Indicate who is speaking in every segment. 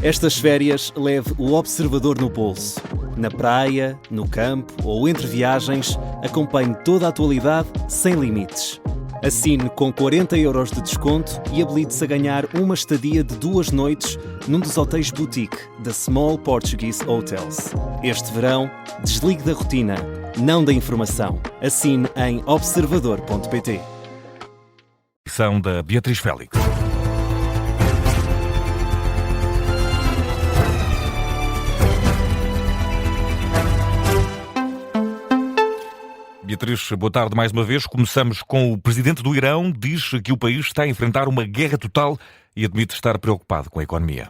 Speaker 1: Estas férias leve o observador no bolso. Na praia, no campo ou entre viagens, acompanhe toda a atualidade sem limites. Assine com 40€ de desconto e habilite-se a ganhar uma estadia de 2 noites num dos hotéis boutique da Small Portuguese Hotels. Este verão, desligue da rotina, não da informação. Assine em observador.pt.
Speaker 2: São da Beatriz Félix. Beatriz, boa tarde mais uma vez. Começamos com o presidente do Irão. Diz que o país está a enfrentar uma guerra total e admite estar preocupado com a economia.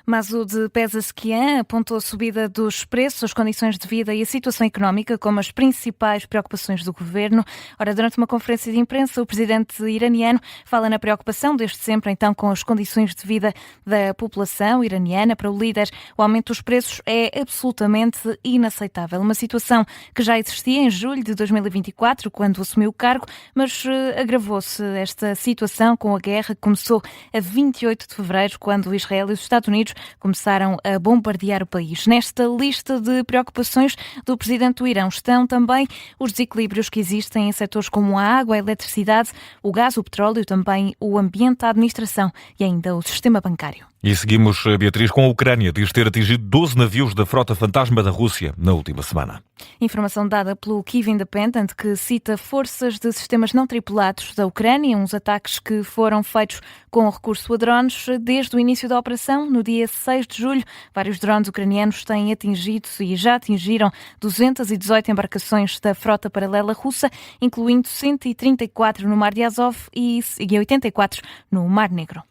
Speaker 3: Masoud Pezeshkian apontou a subida dos preços, as condições de vida e a situação económica como as principais preocupações do governo. Ora, durante uma conferência de imprensa, o presidente iraniano fala na preocupação desde sempre então com as condições de vida da população iraniana. Para o líder, o aumento dos preços é absolutamente inaceitável. Uma situação que já existia em julho de 2024, quando assumiu o cargo, mas agravou-se esta situação com a guerra que começou a 28 de fevereiro, quando Israel e os Estados Unidos começaram a bombardear o país. Nesta lista de preocupações do presidente do Irão estão também os desequilíbrios que existem em setores como a água, a eletricidade, o gás, o petróleo, também o ambiente, a administração e ainda o sistema bancário.
Speaker 2: E seguimos, Beatriz, com a Ucrânia. Diz ter atingido 12 navios da frota fantasma da Rússia na última semana.
Speaker 3: Informação dada pelo Kyiv Independent, que cita forças de sistemas não tripulados da Ucrânia, uns ataques que foram feitos com recurso a drones desde o início da operação. No dia 6 de julho, vários drones ucranianos têm atingido e já atingiram 218 embarcações da frota paralela russa, incluindo 134 no Mar de Azov e 84 no Mar Negro.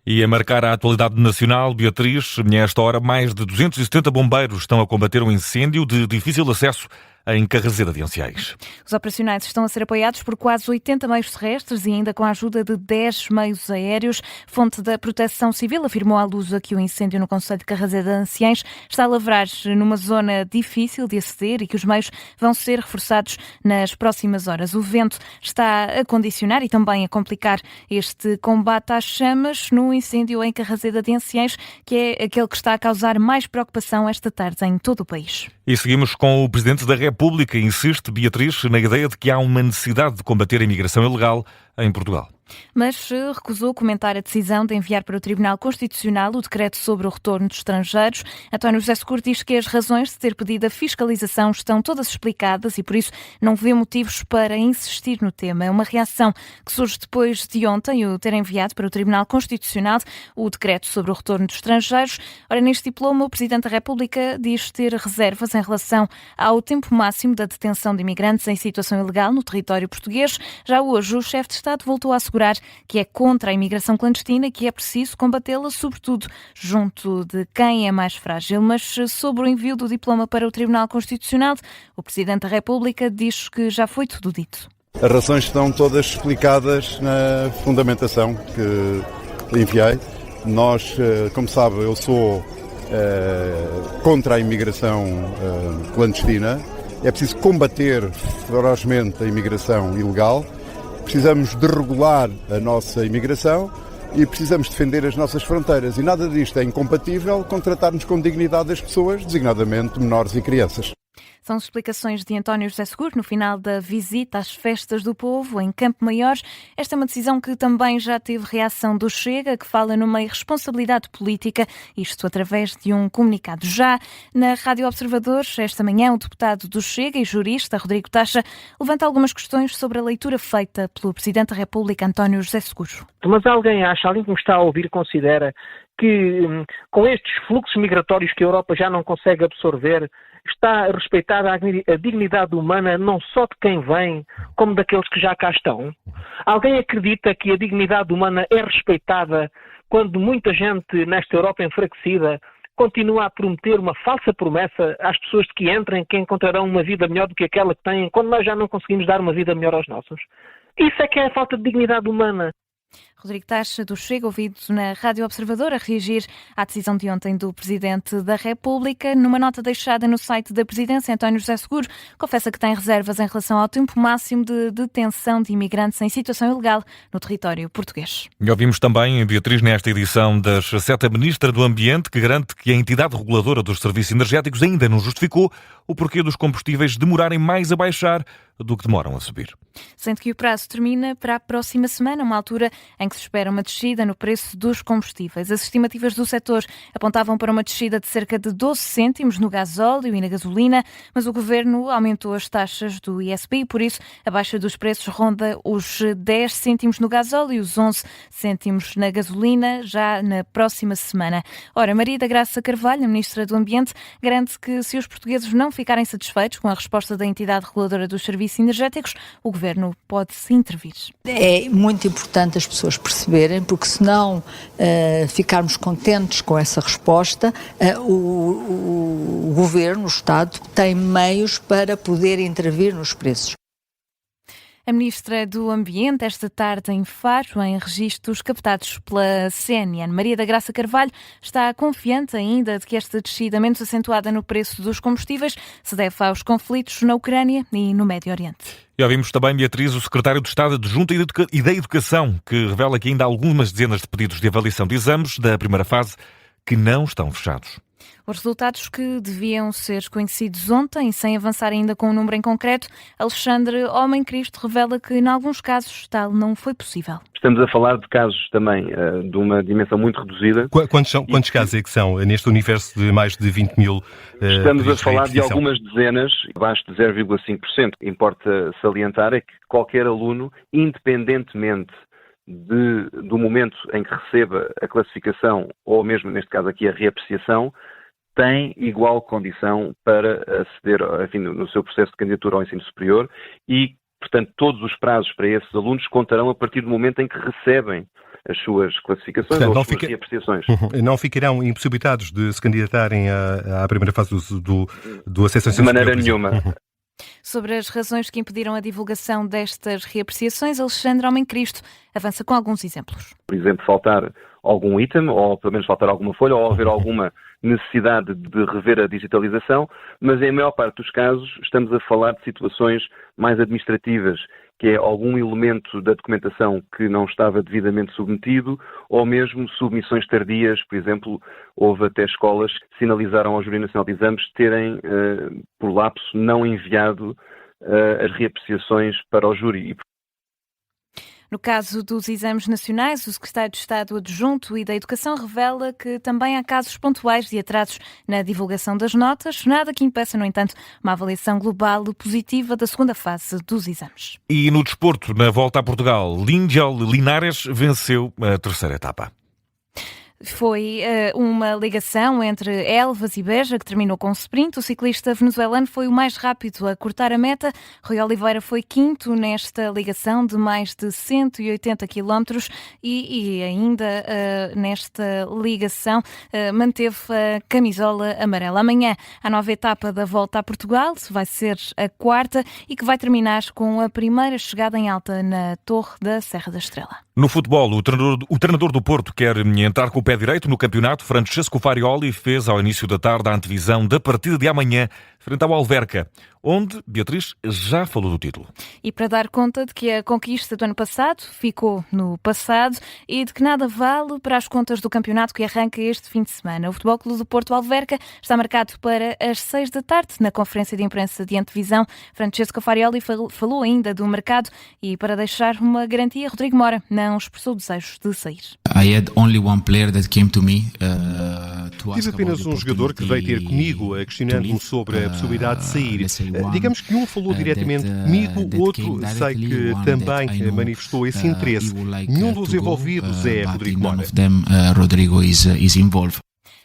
Speaker 2: E a marcar a atualidade nacional, Beatriz, nesta hora mais de 270 bombeiros estão a combater um incêndio de difícil acesso em Carraseda de Anciães.
Speaker 3: Os operacionais estão a ser apoiados por quase 80 meios terrestres e ainda com a ajuda de 10 meios aéreos. Fonte da Proteção Civil afirmou à Lusa que o incêndio no concelho de Carraseda de Anciães está a lavrar numa zona difícil de aceder e que os meios vão ser reforçados nas próximas horas. O vento está a condicionar e também a complicar este combate às chamas no incêndio em Carraseda de Anciães, que é aquele que está a causar mais preocupação esta tarde em todo o país.
Speaker 2: E seguimos com o Presidente da República. Insiste, Beatriz, na ideia de que há uma necessidade de combater a imigração ilegal em Portugal.
Speaker 3: Mas recusou comentar a decisão de enviar para o Tribunal Constitucional o decreto sobre o retorno dos estrangeiros. António José Seguro diz que as razões de ter pedido a fiscalização estão todas explicadas e por isso não vê motivos para insistir no tema. É uma reação que surge depois de ontem o ter enviado para o Tribunal Constitucional o decreto sobre o retorno dos estrangeiros. Ora, neste diploma, o Presidente da República diz ter reservas em relação ao tempo máximo da detenção de imigrantes em situação ilegal no território português. Já hoje, o chefe de Estado voltou a assegurar que é contra a imigração clandestina e que é preciso combatê-la, sobretudo junto de quem é mais frágil. Mas sobre o envio do diploma para o Tribunal Constitucional, o Presidente da República diz que já foi tudo dito.
Speaker 4: As razões estão todas explicadas na fundamentação que enviei. Nós, como sabe, eu sou contra a imigração clandestina. É preciso combater ferozmente a imigração ilegal. Precisamos de regular a nossa imigração e precisamos defender as nossas fronteiras. E nada disto é incompatível com tratarmos com dignidade as pessoas, designadamente menores e crianças.
Speaker 3: São explicações de António José Seguro no final da visita às Festas do Povo, em Campo Maior. Esta é uma decisão que também já teve reação do Chega, que fala numa irresponsabilidade política, isto através de um comunicado. Já na Rádio Observador, esta manhã, o deputado do Chega e jurista, Rodrigo Taxa, levanta algumas questões sobre a leitura feita pelo Presidente da República, António José Seguro.
Speaker 5: Mas alguém que me está a ouvir, considera que com estes fluxos migratórios que a Europa já não consegue absorver, está respeitada a dignidade humana não só de quem vem, como daqueles que já cá estão? Alguém acredita que a dignidade humana é respeitada quando muita gente nesta Europa enfraquecida continua a prometer uma falsa promessa às pessoas de que entrem, que encontrarão uma vida melhor do que aquela que têm, quando nós já não conseguimos dar uma vida melhor aos nossos? Isso é que é a falta de dignidade humana.
Speaker 3: Rodrigo Taxa, do Chega, ouvido na Rádio Observador, a reagir à decisão de ontem do Presidente da República. Numa nota deixada no site da Presidência, António José Seguro confessa que tem reservas em relação ao tempo máximo de detenção de imigrantes em situação ilegal no território português.
Speaker 2: E ouvimos também, Beatriz, nesta edição das 7, a Ministra do Ambiente, que garante que a entidade reguladora dos serviços energéticos ainda não justificou o porquê dos combustíveis demorarem mais a baixar do que demoram a subir.
Speaker 3: Sendo que o prazo termina para a próxima semana, uma altura em que se espera uma descida no preço dos combustíveis. As estimativas do setor apontavam para uma descida de cerca de 12 cêntimos no gasóleo e na gasolina, mas o Governo aumentou as taxas do ISP e, por isso, a baixa dos preços ronda os 10 cêntimos no gasóleo e os 11 cêntimos na gasolina, já na próxima semana. Ora, Maria da Graça Carvalho, a Ministra do Ambiente, garante que se os portugueses não ficarem satisfeitos com a resposta da entidade reguladora dos serviços energéticos, o Governo pode-se intervir.
Speaker 6: É muito importante as pessoas perceberem, porque se não ficarmos contentes com essa resposta, o Governo, o Estado, tem meios para poder intervir nos preços.
Speaker 3: A Ministra do Ambiente, esta tarde em Faro, em registros captados pela CNN. Maria da Graça Carvalho está confiante ainda de que esta descida menos acentuada no preço dos combustíveis se deve aos conflitos na Ucrânia e no Médio Oriente.
Speaker 2: E ouvimos também, Beatriz, o Secretário de Estado Adjunto e da Educação, que revela que ainda há algumas dezenas de pedidos de avaliação de exames da primeira fase que não estão fechados.
Speaker 3: Os resultados que deviam ser conhecidos ontem, sem avançar ainda com um número em concreto, Alexandre Homem Cristo revela que, em alguns casos, tal não foi possível.
Speaker 7: Estamos a falar de casos também de uma dimensão muito reduzida.
Speaker 8: Quantos casos é que são neste universo de mais de 20 mil?
Speaker 7: Estamos a falar de algumas dezenas, abaixo de 0,5%. Importa salientar é que qualquer aluno, independentemente do momento em que receba a classificação, ou mesmo, neste caso aqui, a reapreciação, tem igual condição para aceder, enfim, no seu processo de candidatura ao ensino superior e, portanto, todos os prazos para esses alunos contarão a partir do momento em que recebem as suas classificações, portanto, ou as suas reapreciações.
Speaker 8: Não ficarão impossibilitados de se candidatarem à primeira fase do acesso ao ensino superior?
Speaker 7: De maneira nenhuma.
Speaker 3: Sobre as razões que impediram a divulgação destas reapreciações, Alexandre Homem Cristo avança com alguns exemplos.
Speaker 7: Por exemplo, faltar algum item, ou pelo menos faltar alguma folha, ou haver alguma necessidade de rever a digitalização, mas em maior parte dos casos estamos a falar de situações mais administrativas, que é algum elemento da documentação que não estava devidamente submetido, ou mesmo submissões tardias. Por exemplo, houve até escolas que sinalizaram ao Júri Nacional de Exames terem, por lapso, não enviado as reapreciações para o júri.
Speaker 3: No caso dos exames nacionais, o Secretário de Estado Adjunto e da Educação revela que também há casos pontuais de atrasos na divulgação das notas, nada que impeça, no entanto, uma avaliação global positiva da segunda fase dos exames.
Speaker 2: E no desporto, na volta a Portugal, Língel Linares venceu a terceira etapa.
Speaker 3: Foi uma ligação entre Elvas e Beja, que terminou com sprint. O ciclista venezuelano foi o mais rápido a cortar a meta. Rui Oliveira foi quinto nesta ligação de mais de 180 quilómetros e ainda nesta ligação manteve a camisola amarela. Amanhã, a nova etapa da Volta a Portugal vai ser a quarta e que vai terminar com a primeira chegada em alta na Torre da Serra da Estrela.
Speaker 2: No futebol, o treinador do Porto quer entrar com o pé direito no campeonato. Francesco Farioli fez ao início da tarde a antevisão da partida de amanhã frente ao Alverca, onde Beatriz já falou do título.
Speaker 3: E para dar conta de que a conquista do ano passado ficou no passado e de que nada vale para as contas do campeonato que arranca este fim de semana. O Futebol Clube do Porto Alverca está marcado para as 6 da tarde. Na conferência de imprensa de antevisão, Francesco Farioli falou ainda do mercado e, para deixar uma garantia, Rodrigo Mora não expressou desejos de sair.
Speaker 8: Tive apenas um jogador que veio ter comigo questionando-me sobre a possibilidade de sair. Digamos que um falou diretamente comigo, o outro sei que também manifestou esse interesse. Nenhum dos envolvidos é Rodrigo Mora.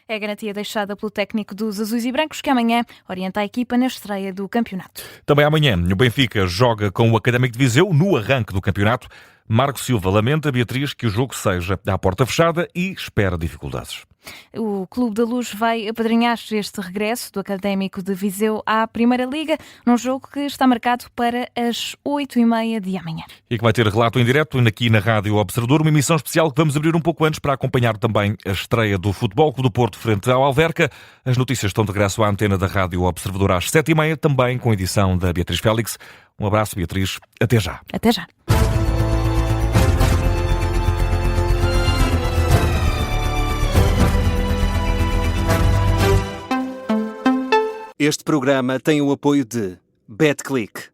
Speaker 3: É a garantia deixada pelo técnico dos Azuis e Brancos, que amanhã orienta a equipa na estreia do campeonato.
Speaker 2: Também amanhã, o Benfica joga com o Académico de Viseu no arranque do campeonato. Marco Silva lamenta, Beatriz, que o jogo seja à porta fechada e espera dificuldades.
Speaker 3: O Clube da Luz vai apadrinhar este regresso do Académico de Viseu à Primeira Liga, num jogo que está marcado para as 8h30 de amanhã.
Speaker 2: E que vai ter relato em direto aqui na Rádio Observador, uma emissão especial que vamos abrir um pouco antes para acompanhar também a estreia do Futebol Clube do Porto frente ao Alverca. As notícias estão de regresso à antena da Rádio Observador às 7h30, também com edição da Beatriz Félix. Um abraço, Beatriz. Até já.
Speaker 3: Até já.
Speaker 1: Este programa tem o apoio de BetClick.